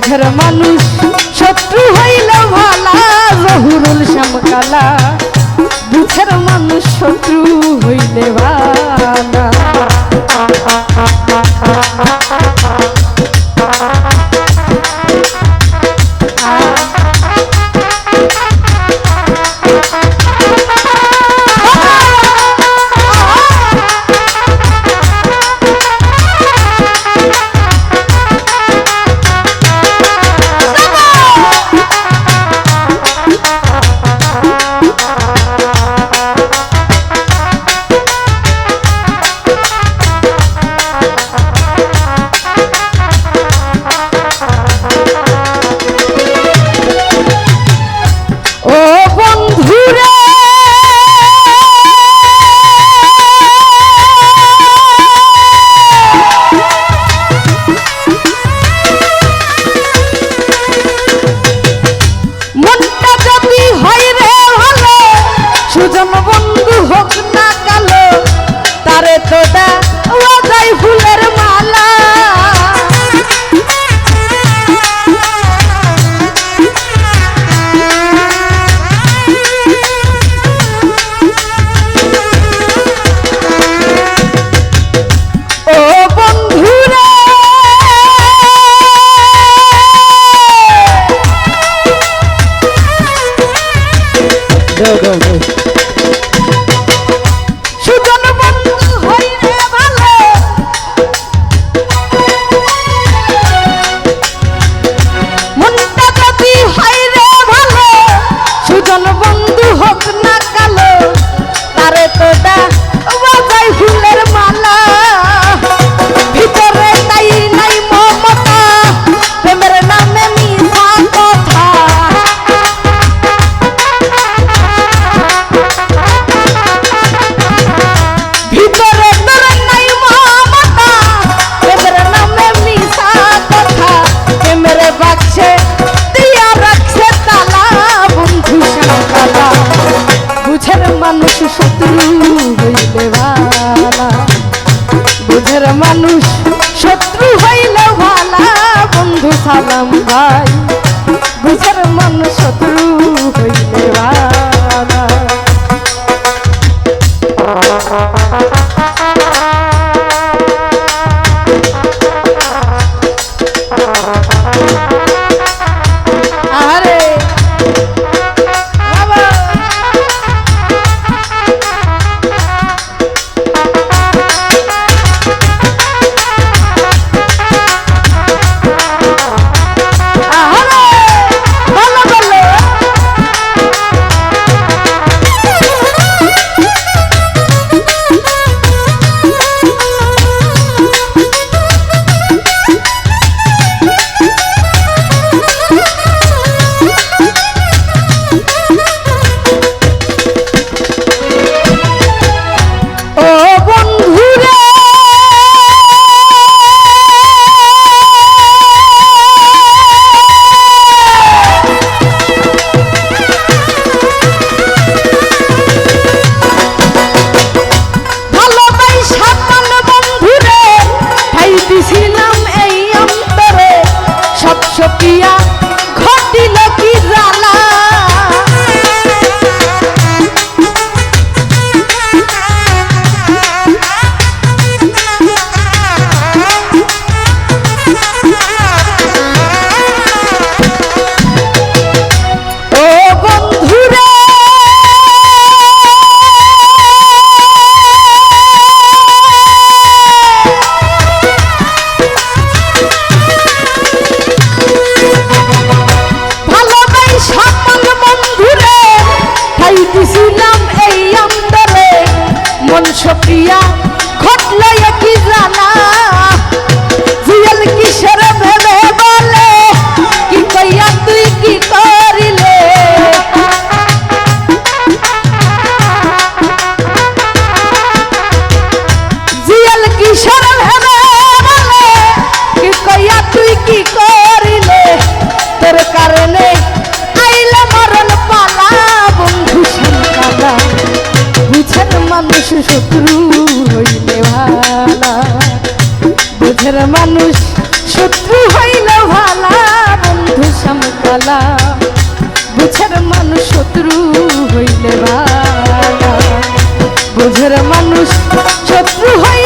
বুঝার মানুষ শত্রু হইল ভালা জহুরুল শ্যামকালা বুঝার মানুষ শত্রু হইলে ভালা সুজন বন্ধু হোক না কালো তারে তো দেওয়া যায় ফুলের মালা ও বন্ধু রে সুজন বন্ধু হইলে ভালো মনটা যদি হইলে ভালো সুজন বন্ধু হোক না কালো তারে তো দেওয়া যায় ফুলের মালা ভিতরে তাই নাই মমতা প্রেমের নামে মিথ্যা কথা ভিতরে তোরে নাই মমতা প্রেমের নামে মিথ্যা কথা প্রেমের বাক্সে দিয়া রাখছে তালা বন্ধু শ্যামকালা বুঝের মানুষ শত্রু হইলে ভালা বুঝের মানুষ শত্রু হইলে ভালা বন্ধু সালাম ভাই বুঝের মানুষ শত্রু হইলে ভালা আরে বাবা আরে ভালো ভালো ও বন্ধু রে ভালোবাসা প্রাণ বন্ধু রে ঠাই দিছিলাম এই অন্তরে সব সপিয়া ঘটিল কি জ্বালা ও বন্ধু রে বুঝের মানুষ শত্রু হয়ে